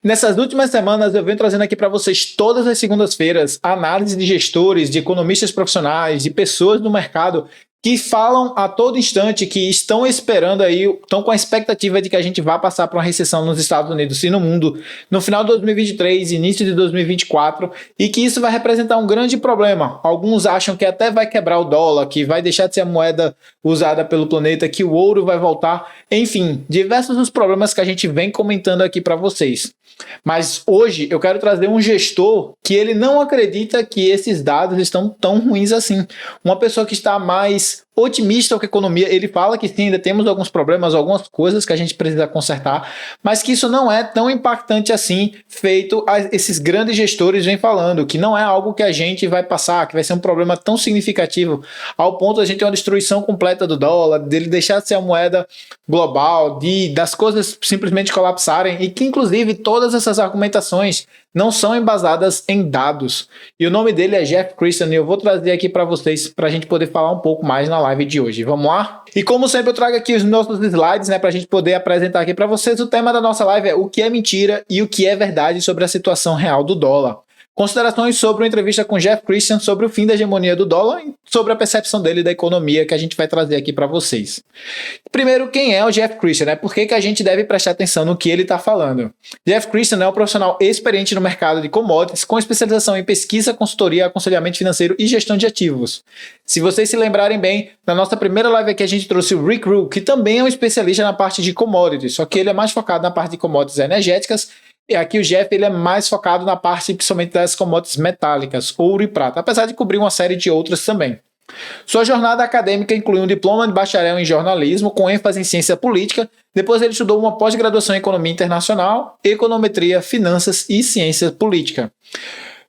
Nessas últimas semanas eu venho trazendo aqui para vocês todas as segundas-feiras análise de gestores, de economistas profissionais, de pessoas do mercado que falam a todo instante que estão esperando aí, estão com a expectativa de que a gente vá passar por uma recessão nos Estados Unidos e no mundo no final de 2023, início de 2024, e que isso vai representar um grande problema. Alguns acham que até vai quebrar o dólar, que vai deixar de ser a moeda usada pelo planeta, que o ouro vai voltar, enfim, diversos os problemas que a gente vem comentando aqui para vocês. Mas hoje eu quero trazer um gestor que ele não acredita que esses dados estão tão ruins assim. Uma pessoa que está mais otimista com a economia, ele fala que sim, ainda temos alguns problemas, algumas coisas que a gente precisa consertar, mas que isso não é tão impactante assim, feito esses grandes gestores vêm falando, que não é algo que a gente vai passar, que vai ser um problema tão significativo, ao ponto de a gente ter uma destruição completa do dólar, dele deixar de ser a moeda global, das coisas simplesmente colapsarem, e que inclusive todas essas argumentações não são embasadas em dados. E o nome dele é Jeff Christian e eu vou trazer aqui para vocês para a gente poder falar um pouco mais na live de hoje. Vamos lá? E como sempre eu trago aqui os nossos slides, né, para a gente poder apresentar aqui para vocês. O tema da nossa live é o que é mentira e o que é verdade sobre a situação real do dólar. Considerações sobre uma entrevista com Jeff Christian sobre o fim da hegemonia do dólar e sobre a percepção dele da economia que a gente vai trazer aqui para vocês. Primeiro, quem é o Jeff Christian? Né? Por que a gente deve prestar atenção no que ele está falando? Jeff Christian é um profissional experiente no mercado de commodities com especialização em pesquisa, consultoria, aconselhamento financeiro e gestão de ativos. Se vocês se lembrarem bem, na nossa primeira live aqui a gente trouxe o Rick Rule, que também é um especialista na parte de commodities, só que ele é mais focado na parte de commodities energéticas. E aqui o Jeff ele é mais focado na parte principalmente das commodities metálicas, ouro e prata, apesar de cobrir uma série de outras também. Sua jornada acadêmica inclui um diploma de bacharel em jornalismo com ênfase em ciência política. Depois ele estudou uma pós-graduação em economia internacional, econometria, finanças e ciência política.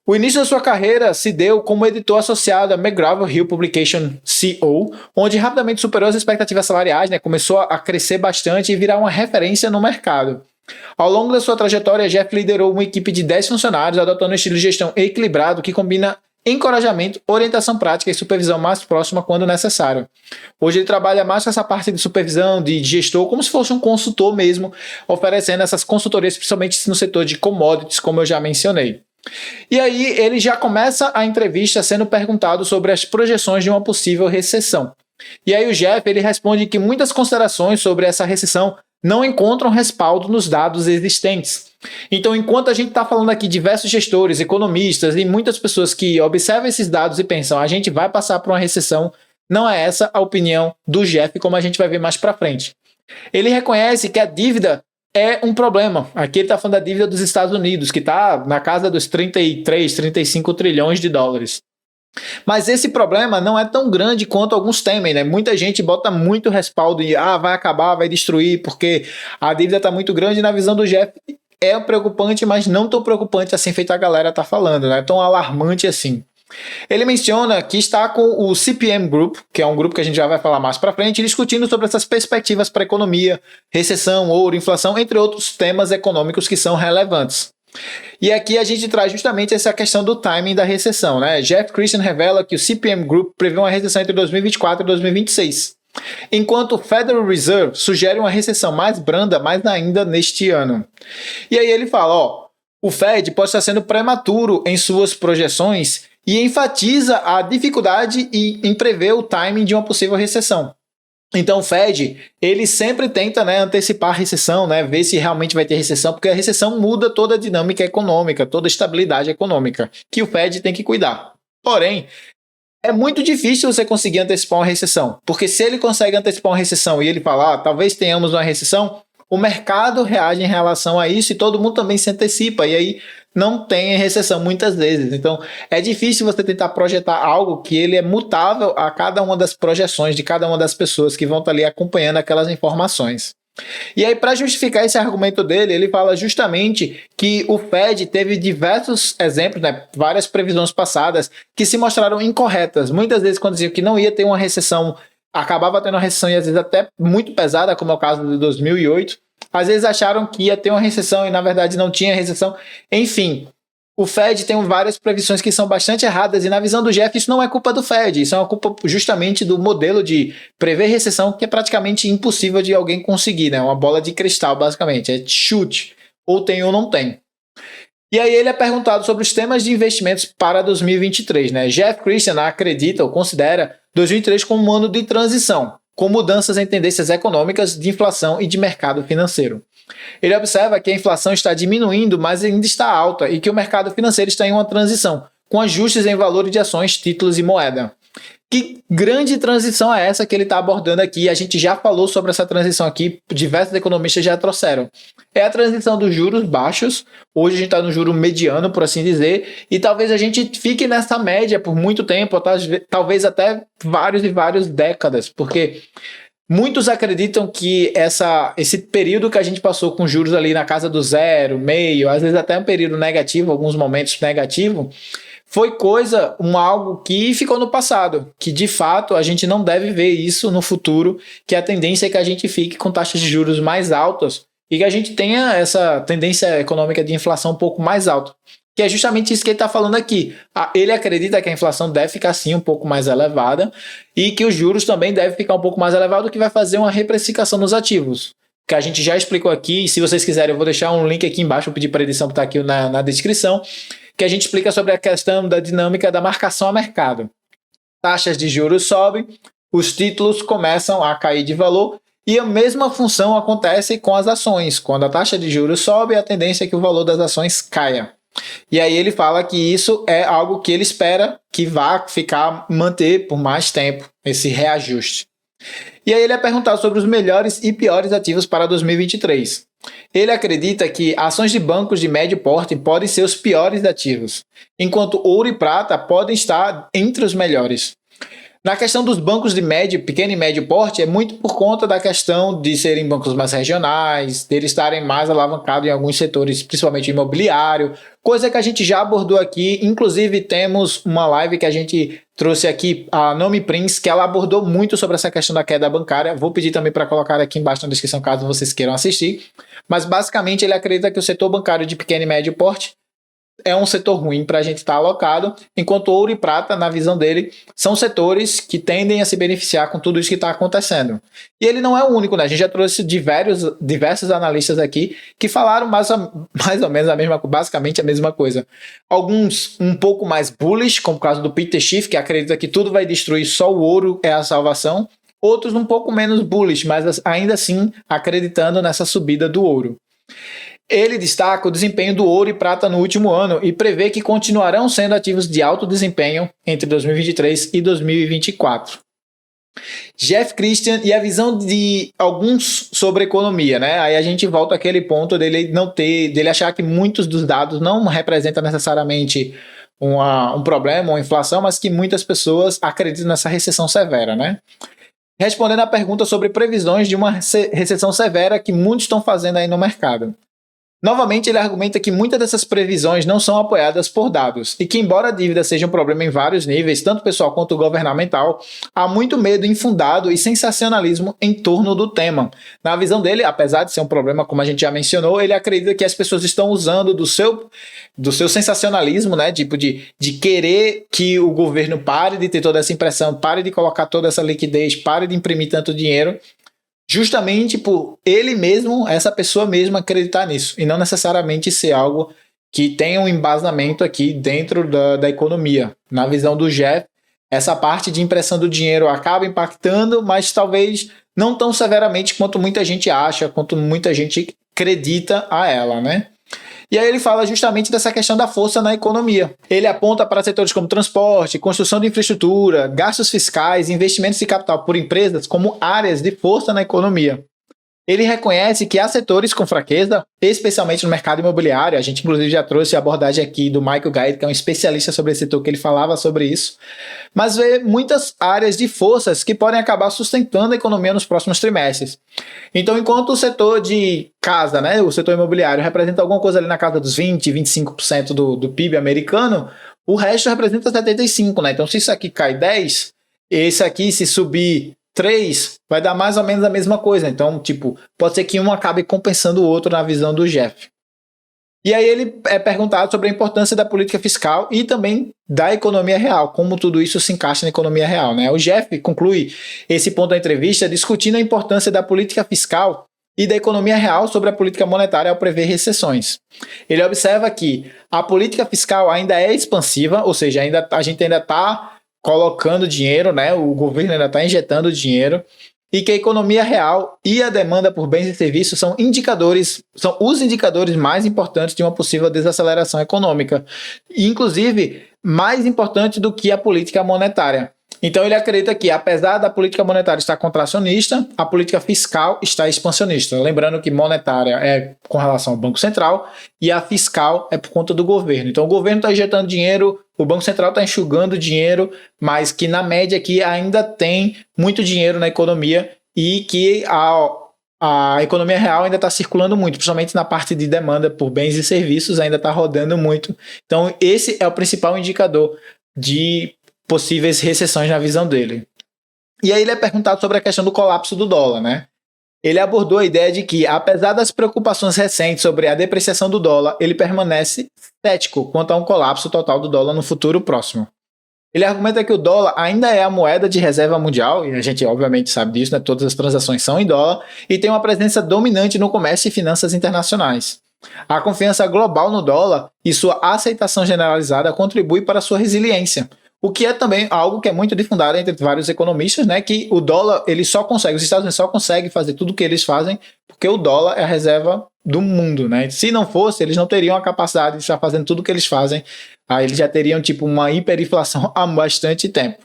O início da sua carreira se deu como editor associado à McGraw-Hill Publication Co., onde rapidamente superou as expectativas salariais, né? Começou a crescer bastante e virar uma referência no mercado. Ao longo da sua trajetória, Jeff liderou uma equipe de 10 funcionários, adotando um estilo de gestão equilibrado que combina encorajamento, orientação prática e supervisão mais próxima quando necessário. Hoje ele trabalha mais com essa parte de supervisão, de gestor, como se fosse um consultor mesmo, oferecendo essas consultorias, principalmente no setor de commodities, como eu já mencionei. E aí ele já começa a entrevista sendo perguntado sobre as projeções de uma possível recessão. E aí o Jeff ele responde que muitas considerações sobre essa recessão não encontram respaldo nos dados existentes. Então, enquanto a gente está falando aqui de diversos gestores, economistas e muitas pessoas que observam esses dados e pensam a gente vai passar por uma recessão, não é essa a opinião do Jeff, como a gente vai ver mais para frente. Ele reconhece que a dívida é um problema. Aqui ele está falando da dívida dos Estados Unidos, que está na casa dos 33, 35 trilhões de dólares. Mas esse problema não é tão grande quanto alguns temem, né? Muita gente bota muito respaldo e vai acabar, vai destruir, porque a dívida está muito grande. Na visão do Jeff é preocupante, mas não tão preocupante assim feito a galera tá falando, né? Tão alarmante assim. Ele menciona que está com o CPM Group, que é um grupo que a gente já vai falar mais para frente, discutindo sobre essas perspectivas para a economia, recessão, ouro, inflação, entre outros temas econômicos que são relevantes. E aqui a gente traz justamente essa questão do timing da recessão, né? Jeff Christian revela que o CPM Group prevê uma recessão entre 2024 e 2026, enquanto o Federal Reserve sugere uma recessão mais branda, mais ainda neste ano. E aí ele fala, o Fed pode estar sendo prematuro em suas projeções e enfatiza a dificuldade em prever o timing de uma possível recessão. Então o Fed, ele sempre tenta, né, antecipar a recessão, né, ver se realmente vai ter recessão, porque a recessão muda toda a dinâmica econômica, toda a estabilidade econômica, que o Fed tem que cuidar. Porém, é muito difícil você conseguir antecipar uma recessão, porque se ele consegue antecipar uma recessão e ele falar, talvez tenhamos uma recessão, o mercado reage em relação a isso e todo mundo também se antecipa, e aí não tem recessão muitas vezes. Então, é difícil você tentar projetar algo que ele é mutável a cada uma das projeções de cada uma das pessoas que vão estar ali acompanhando aquelas informações. E aí, para justificar esse argumento dele, ele fala justamente que o Fed teve diversos exemplos, né, várias previsões passadas que se mostraram incorretas. Muitas vezes, quando diziam que não ia ter uma recessão, acabava tendo uma recessão e às vezes até muito pesada, como é o caso de 2008. Às vezes acharam que ia ter uma recessão e na verdade não tinha recessão. Enfim, o Fed tem várias previsões que são bastante erradas e na visão do Jeff isso não é culpa do Fed, isso é uma culpa justamente do modelo de prever recessão que é praticamente impossível de alguém conseguir, né? Uma bola de cristal basicamente, é chute. ou tem ou não tem. E aí ele é perguntado sobre os temas de investimentos para 2023, né? Jeff Christian acredita ou considera 2023 como um ano de transição, com mudanças em tendências econômicas, de inflação e de mercado financeiro. Ele observa que a inflação está diminuindo, mas ainda está alta, e que o mercado financeiro está em uma transição, com ajustes em valores de ações, títulos e moeda. Que grande transição é essa que ele está abordando aqui? A gente já falou sobre essa transição aqui, diversos economistas já trouxeram. É a transição dos juros baixos, hoje a gente está no juro mediano, por assim dizer, e talvez a gente fique nessa média por muito tempo, talvez até várias décadas, porque muitos acreditam que esse período que a gente passou com juros ali na casa do zero, meio, às vezes até um período negativo, alguns momentos negativo, foi algo que ficou no passado, que de fato a gente não deve ver isso no futuro, que a tendência é que a gente fique com taxas de juros mais altas e que a gente tenha essa tendência econômica de inflação um pouco mais alta. Que é justamente isso que ele está falando aqui. Ele acredita que a inflação deve ficar sim um pouco mais elevada e que os juros também devem ficar um pouco mais elevados, o que vai fazer uma reprecificação nos ativos. Que a gente já explicou aqui, e se vocês quiserem eu vou deixar um link aqui embaixo, vou pedir para a edição que está aqui na descrição, que a gente explica sobre a questão da dinâmica da marcação a mercado. Taxas de juros sobem, os títulos começam a cair de valor e a mesma função acontece com as ações. Quando a taxa de juros sobe, a tendência é que o valor das ações caia. E aí ele fala que isso é algo que ele espera que vá manter por mais tempo, esse reajuste. E aí ele é perguntado sobre os melhores e piores ativos para 2023. Ele acredita que ações de bancos de médio porte podem ser os piores ativos, enquanto ouro e prata podem estar entre os melhores. Na questão dos bancos de pequeno e médio porte, é muito por conta da questão de serem bancos mais regionais, de eles estarem mais alavancados em alguns setores, principalmente imobiliário, coisa que a gente já abordou aqui. Inclusive, temos uma live que a gente trouxe aqui, a Nomi Prince, que ela abordou muito sobre essa questão da queda bancária. Vou pedir também para colocar aqui embaixo na descrição, caso vocês queiram assistir. Mas, basicamente, ele acredita que o setor bancário de pequeno e médio porte é um setor ruim para a gente estar alocado, enquanto ouro e prata, na visão dele, são setores que tendem a se beneficiar com tudo isso que está acontecendo. E ele não é o único, né? A gente já trouxe diversos analistas aqui que falaram mais ou menos basicamente a mesma coisa. Alguns um pouco mais bullish, como o caso do Peter Schiff, que acredita que tudo vai destruir, só o ouro é a salvação. Outros um pouco menos bullish, mas ainda assim acreditando nessa subida do ouro. Ele destaca o desempenho do ouro e prata no último ano e prevê que continuarão sendo ativos de alto desempenho entre 2023 e 2024. Jeff Christian e a visão de alguns sobre economia, né? Aí a gente volta àquele ponto dele achar que muitos dos dados não representam necessariamente um problema, uma inflação, mas que muitas pessoas acreditam nessa recessão severa, né? Respondendo à pergunta sobre previsões de uma recessão severa que muitos estão fazendo aí no mercado. Novamente, ele argumenta que muitas dessas previsões não são apoiadas por dados e que, embora a dívida seja um problema em vários níveis, tanto pessoal quanto governamental, há muito medo infundado e sensacionalismo em torno do tema. Na visão dele, apesar de ser um problema, como a gente já mencionou, ele acredita que as pessoas estão usando do seu sensacionalismo, né, tipo de querer que o governo pare de ter toda essa impressão, pare de colocar toda essa liquidez, pare de imprimir tanto dinheiro, justamente por ele mesmo, essa pessoa mesma acreditar nisso, e não necessariamente ser algo que tenha um embasamento aqui dentro da economia. Na visão do Jeff, essa parte de impressão do dinheiro acaba impactando, mas talvez não tão severamente quanto muita gente acha, quanto muita gente acredita a ela, né? E aí ele fala justamente dessa questão da força na economia. Ele aponta para setores como transporte, construção de infraestrutura, gastos fiscais, investimentos de capital por empresas como áreas de força na economia. Ele reconhece que há setores com fraqueza, especialmente no mercado imobiliário. A gente, inclusive, já trouxe a abordagem aqui do Michael Guide, que é um especialista sobre esse setor, que ele falava sobre isso. Mas vê muitas áreas de forças que podem acabar sustentando a economia nos próximos trimestres. Então, enquanto o setor de casa, né, o setor imobiliário, representa alguma coisa ali na casa dos 20%, 25% do PIB americano, o resto representa 75%, né? Então, se isso aqui cai 10%, esse aqui, se subir 3, vai dar mais ou menos a mesma coisa. Então, tipo, pode ser que um acabe compensando o outro na visão do Jeff. E aí ele é perguntado sobre a importância da política fiscal e também da economia real, como tudo isso se encaixa na economia real, né? O Jeff conclui esse ponto da entrevista discutindo a importância da política fiscal e da economia real sobre a política monetária ao prever recessões. Ele observa que a política fiscal ainda é expansiva, ou seja, a gente ainda está colocando dinheiro, né? O governo ainda está injetando dinheiro, e que a economia real e a demanda por bens e serviços são os indicadores mais importantes de uma possível desaceleração econômica, inclusive mais importante do que a política monetária. Então ele acredita que, apesar da política monetária estar contracionista, a política fiscal está expansionista. Lembrando que monetária é com relação ao Banco Central e a fiscal é por conta do governo. Então o governo está injetando dinheiro, o Banco Central está enxugando dinheiro, mas que na média aqui ainda tem muito dinheiro na economia e que a economia real ainda está circulando muito, principalmente na parte de demanda por bens e serviços, ainda está rodando muito. Então esse é o principal indicador de possíveis recessões na visão dele. E aí ele é perguntado sobre a questão do colapso do dólar, né? Ele abordou a ideia de que, apesar das preocupações recentes sobre a depreciação do dólar, ele permanece cético quanto a um colapso total do dólar no futuro próximo. Ele argumenta que o dólar ainda é a moeda de reserva mundial, e a gente obviamente sabe disso, né? Todas as transações são em dólar, e tem uma presença dominante no comércio e finanças internacionais. A confiança global no dólar e sua aceitação generalizada contribui para sua resiliência, o que é também algo que é muito difundado entre vários economistas, né? Que o dólar, os Estados Unidos só conseguem fazer tudo o que eles fazem porque o dólar é a reserva do mundo, né? Se não fosse, eles não teriam a capacidade de estar fazendo tudo o que eles fazem. Aí eles já teriam tipo uma hiperinflação há bastante tempo.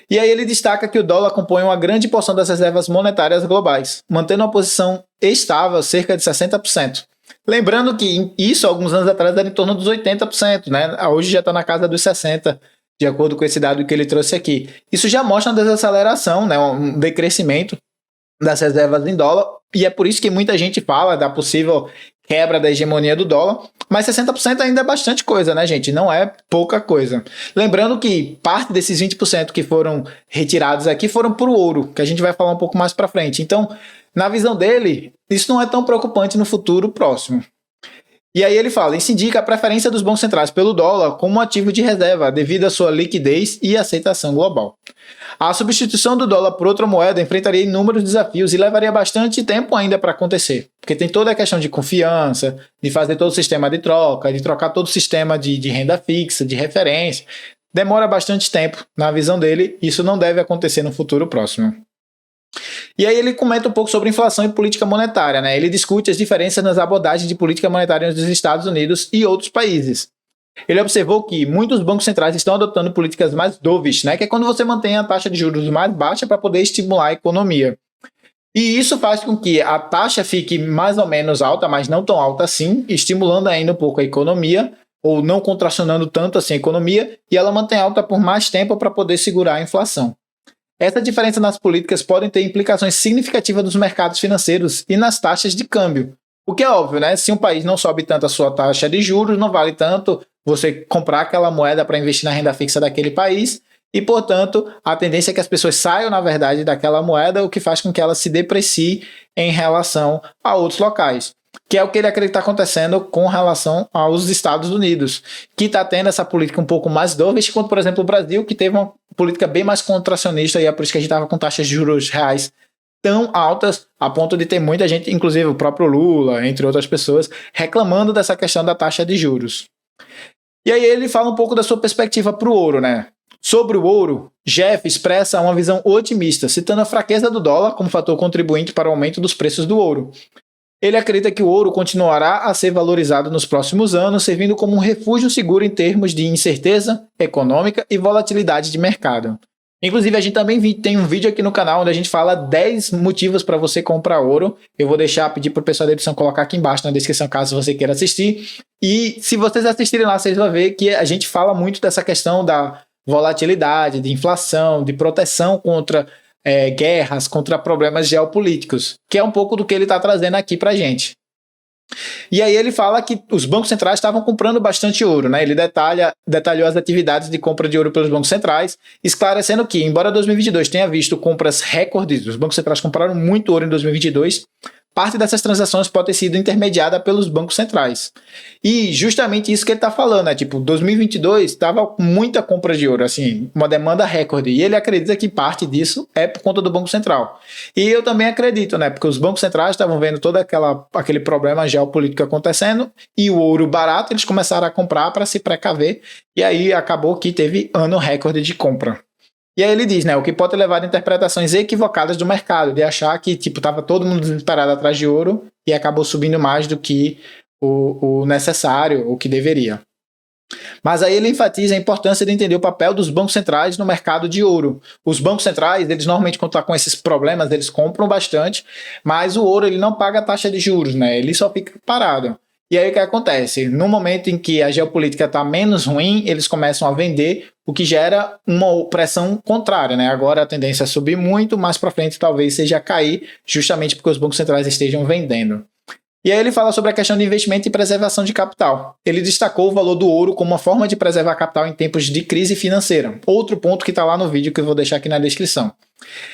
E aí ele destaca que o dólar compõe uma grande porção das reservas monetárias globais, mantendo uma posição estável cerca de 60%. Lembrando que isso, alguns anos atrás, era em torno dos 80%, né? Hoje já está na casa dos 60%. De acordo com esse dado que ele trouxe aqui. Isso já mostra uma desaceleração, né, um decrescimento das reservas em dólar, e é por isso que muita gente fala da possível quebra da hegemonia do dólar, mas 60% ainda é bastante coisa, né, gente? Não é pouca coisa. Lembrando que parte desses 20% que foram retirados aqui foram para o ouro, que a gente vai falar um pouco mais para frente. Então, na visão dele, isso não é tão preocupante no futuro próximo. E aí ele fala, isso indica a preferência dos bancos centrais pelo dólar como um ativo de reserva, devido à sua liquidez e aceitação global. A substituição do dólar por outra moeda enfrentaria inúmeros desafios e levaria bastante tempo ainda para acontecer, porque tem toda a questão de confiança, de fazer todo o sistema de troca, de trocar todo o sistema de renda fixa, de referência. Demora bastante tempo, na visão dele, isso não deve acontecer no futuro próximo. E aí ele comenta um pouco sobre inflação e política monetária, né? Ele discute as diferenças nas abordagens de política monetária nos Estados Unidos e outros países. Ele observou que muitos bancos centrais estão adotando políticas mais dovish, né? Que é quando você mantém a taxa de juros mais baixa para poder estimular a economia. E isso faz com que a taxa fique mais ou menos alta, mas não tão alta assim, estimulando ainda um pouco a economia, ou não contracionando tanto assim a economia, e ela mantém alta por mais tempo para poder segurar a inflação. Essa diferença nas políticas pode ter implicações significativas nos mercados financeiros e nas taxas de câmbio. O que é óbvio, né? Se um país não sobe tanto a sua taxa de juros, não vale tanto você comprar aquela moeda para investir na renda fixa daquele país e, portanto, a tendência é que as pessoas saiam, na verdade, daquela moeda, o que faz com que ela se deprecie em relação a outros locais. Que é o que ele acredita acontecendo com relação aos Estados Unidos, que está tendo essa política um pouco mais dovish, quanto, por exemplo, o Brasil, que teve uma política bem mais contracionista, e é por isso que a gente estava com taxas de juros reais tão altas, a ponto de ter muita gente, inclusive o próprio Lula, entre outras pessoas, reclamando dessa questão da taxa de juros. E aí ele fala um pouco da sua perspectiva para o ouro, né? Sobre o ouro, Jeff expressa uma visão otimista, citando a fraqueza do dólar como fator contribuinte para o aumento dos preços do ouro. Ele acredita que o ouro continuará a ser valorizado nos próximos anos, servindo como um refúgio seguro em termos de incerteza econômica e volatilidade de mercado. Inclusive, a gente também tem um vídeo aqui no canal onde a gente fala 10 motivos para você comprar ouro. Eu vou pedir para o pessoal da edição colocar aqui embaixo na descrição, caso você queira assistir. E se vocês assistirem lá, vocês vão ver que a gente fala muito dessa questão da volatilidade, de inflação, de proteção contra guerras, contra problemas geopolíticos, que é um pouco do que ele está trazendo aqui para a gente. E aí ele fala que os bancos centrais estavam comprando bastante ouro, né? Ele detalhou as atividades de compra de ouro pelos bancos centrais, esclarecendo que, embora 2022 tenha visto compras recordes, os bancos centrais compraram muito ouro em 2022, parte dessas transações pode ter sido intermediada pelos bancos centrais. E justamente isso que ele está falando, né? Tipo, 2022 estava com muita compra de ouro, assim, uma demanda recorde. E ele acredita que parte disso é por conta do Banco Central. E eu também acredito, né? Porque os bancos centrais estavam vendo todo aquele problema geopolítico acontecendo e o ouro barato, eles começaram a comprar para se precaver. E aí acabou que teve ano recorde de compra. E aí ele diz, né, o que pode levar a interpretações equivocadas do mercado, de achar que, tipo, estava todo mundo desesperado atrás de ouro e acabou subindo mais do que o necessário, o que deveria. Mas aí ele enfatiza a importância de entender o papel dos bancos centrais no mercado de ouro. Os bancos centrais, eles normalmente quando estão com esses problemas, eles compram bastante, mas o ouro ele não paga a taxa de juros, né? Ele só fica parado. E aí o que acontece? No momento em que a geopolítica está menos ruim, eles começam a vender, o que gera uma pressão contrária, né? Agora a tendência é subir muito, mais para frente talvez seja cair, justamente porque os bancos centrais estejam vendendo. E aí ele fala sobre a questão de investimento e preservação de capital. Ele destacou o valor do ouro como uma forma de preservar capital em tempos de crise financeira. Outro ponto que está lá no vídeo que eu vou deixar aqui na descrição.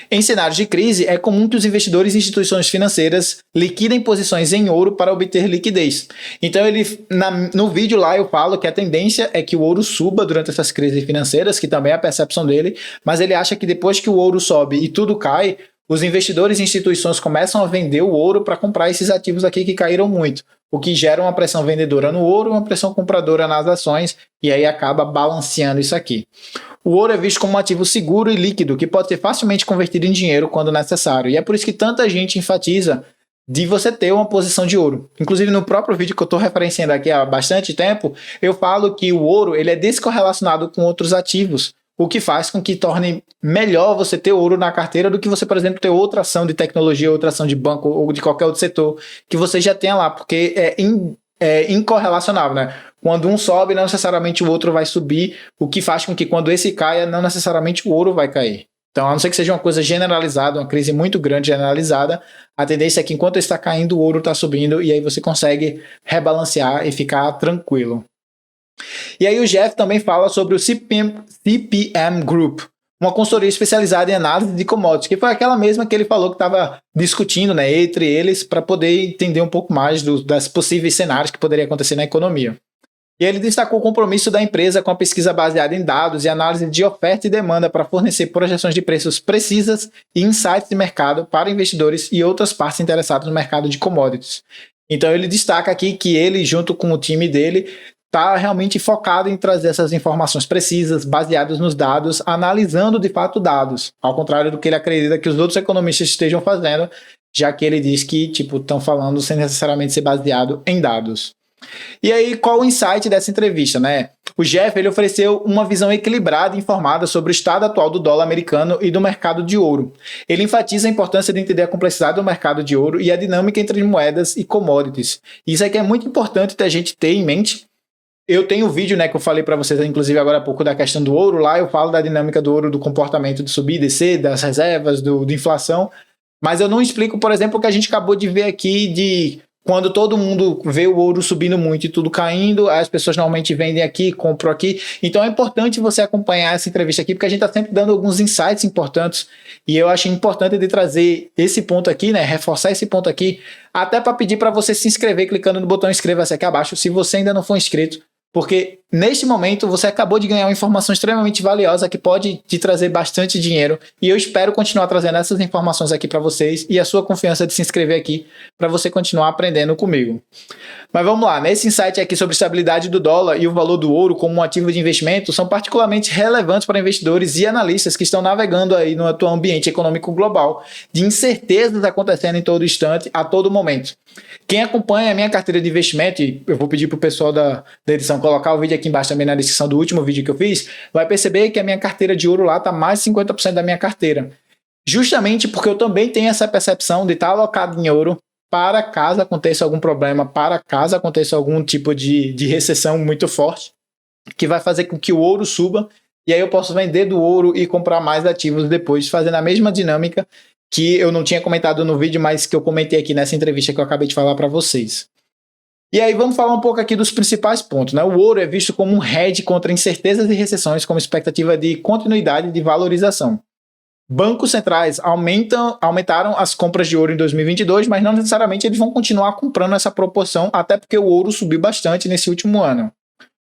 Em cenários de crise, é comum que os investidores e instituições financeiras liquidem posições em ouro para obter liquidez. Então, no vídeo lá eu falo que a tendência é que o ouro suba durante essas crises financeiras, que também é a percepção dele, mas ele acha que depois que o ouro sobe e tudo cai, os investidores e instituições começam a vender o ouro para comprar esses ativos aqui que caíram muito, o que gera uma pressão vendedora no ouro e uma pressão compradora nas ações, e aí acaba balanceando isso aqui. O ouro é visto como um ativo seguro e líquido, que pode ser facilmente convertido em dinheiro quando necessário, e é por isso que tanta gente enfatiza de você ter uma posição de ouro. Inclusive no próprio vídeo que eu estou referenciando aqui há bastante tempo, eu falo que o ouro ele é descorrelacionado com outros ativos, o que faz com que torne melhor você ter ouro na carteira do que você, por exemplo, ter outra ação de tecnologia, outra ação de banco ou de qualquer outro setor que você já tenha lá, porque é incorrelacionável, né? Quando um sobe, não necessariamente o outro vai subir, o que faz com que quando esse caia, não necessariamente o ouro vai cair. Então, a não ser que seja uma coisa generalizada, uma crise muito grande generalizada, a tendência é que enquanto está caindo, o ouro está subindo e aí você consegue rebalancear e ficar tranquilo. E aí o Jeff também fala sobre o CPM Group, uma consultoria especializada em análise de commodities, que foi aquela mesma que ele falou que estava discutindo, né, entre eles para poder entender um pouco mais das possíveis cenários que poderiam acontecer na economia. E ele destacou o compromisso da empresa com a pesquisa baseada em dados e análise de oferta e demanda para fornecer projeções de preços precisas e insights de mercado para investidores e outras partes interessadas no mercado de commodities. Então ele destaca aqui que ele, junto com o time dele, está realmente focado em trazer essas informações precisas, baseadas nos dados, analisando de fato dados, ao contrário do que ele acredita que os outros economistas estejam fazendo, já que ele diz que estão falando sem necessariamente ser baseado em dados. E aí, qual o insight dessa entrevista, né? O Jeff ele ofereceu uma visão equilibrada e informada sobre o estado atual do dólar americano e do mercado de ouro. Ele enfatiza a importância de entender a complexidade do mercado de ouro e a dinâmica entre moedas e commodities. Isso aqui é muito importante a gente ter em mente. Eu tenho um vídeo, né, que eu falei para vocês, inclusive agora há pouco, da questão do ouro. Lá eu falo da dinâmica do ouro, do comportamento de subir e descer, das reservas, de inflação. Mas eu não explico, por exemplo, o que a gente acabou de ver aqui de quando todo mundo vê o ouro subindo muito e tudo caindo, as pessoas normalmente vendem aqui, compram aqui. Então é importante você acompanhar essa entrevista aqui, porque a gente está sempre dando alguns insights importantes. E eu acho importante de trazer esse ponto aqui, né, reforçar esse ponto aqui, até para pedir para você se inscrever clicando no botão inscreva-se aqui abaixo, se você ainda não for inscrito. Porque neste momento você acabou de ganhar uma informação extremamente valiosa que pode te trazer bastante dinheiro e eu espero continuar trazendo essas informações aqui para vocês e a sua confiança de se inscrever aqui para você continuar aprendendo comigo. Mas vamos lá, nesse insight aqui sobre estabilidade do dólar e o valor do ouro como um ativo de investimento são particularmente relevantes para investidores e analistas que estão navegando aí no atual ambiente econômico global de incertezas acontecendo em todo instante, a todo momento. Quem acompanha a minha carteira de investimento, e eu vou pedir para o pessoal da edição colocar o vídeo aqui embaixo também na descrição do último vídeo que eu fiz, vai perceber que a minha carteira de ouro lá está mais de 50% da minha carteira. Justamente porque eu também tenho essa percepção de estar alocado em ouro para caso aconteça algum problema, para caso aconteça algum tipo de recessão muito forte, que vai fazer com que o ouro suba, e aí eu posso vender do ouro e comprar mais ativos depois, fazendo a mesma dinâmica que eu não tinha comentado no vídeo, mas que eu comentei aqui nessa entrevista que eu acabei de falar para vocês. E aí vamos falar um pouco aqui dos principais pontos, né? O ouro é visto como um hedge contra incertezas e recessões, como expectativa de continuidade de valorização. bancos centrais aumentaram as compras de ouro em 2022, mas não necessariamente eles vão continuar comprando essa proporção, até porque o ouro subiu bastante nesse último ano.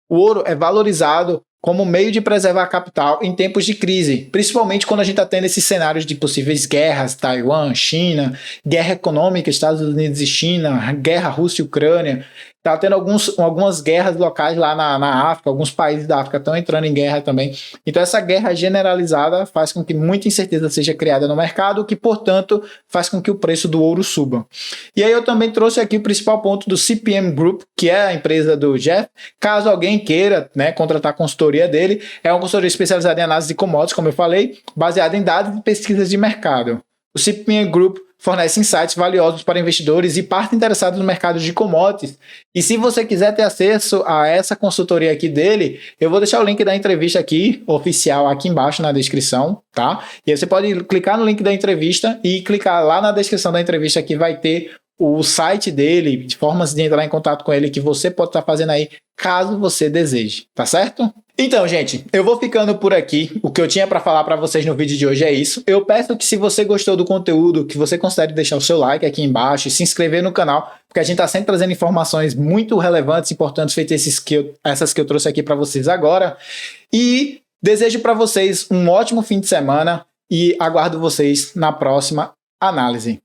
O ouro é valorizado como meio de preservar capital em tempos de crise, principalmente quando a gente está tendo esses cenários de possíveis guerras, Taiwan, China, guerra econômica, Estados Unidos e China, guerra Rússia e Ucrânia. Está tendo algumas guerras locais lá na África, alguns países da África estão entrando em guerra também. Então essa guerra generalizada faz com que muita incerteza seja criada no mercado, o que, portanto, faz com que o preço do ouro suba. E aí eu também trouxe aqui o principal ponto do CPM Group, que é a empresa do Jeff. Caso alguém queira, né, contratar a consultoria dele, é uma consultoria especializada em análise de commodities, como eu falei, baseada em dados e pesquisas de mercado. O CPM Group fornece insights valiosos para investidores e partes interessadas no mercado de commodities. E se você quiser ter acesso a essa consultoria aqui dele, eu vou deixar o link da entrevista aqui, oficial, aqui embaixo na descrição, tá? E aí você pode clicar no link da entrevista e clicar lá na descrição da entrevista que vai ter o site dele, de formas de entrar em contato com ele que você pode estar fazendo aí, caso você deseje, tá certo? Então, gente, eu vou ficando por aqui. O que eu tinha para falar para vocês no vídeo de hoje é isso. Eu peço que, se você gostou do conteúdo, que você considere deixar o seu like aqui embaixo e se inscrever no canal, porque a gente está sempre trazendo informações muito relevantes e importantes, feitas essas que eu trouxe aqui para vocês agora. E desejo para vocês um ótimo fim de semana e aguardo vocês na próxima análise.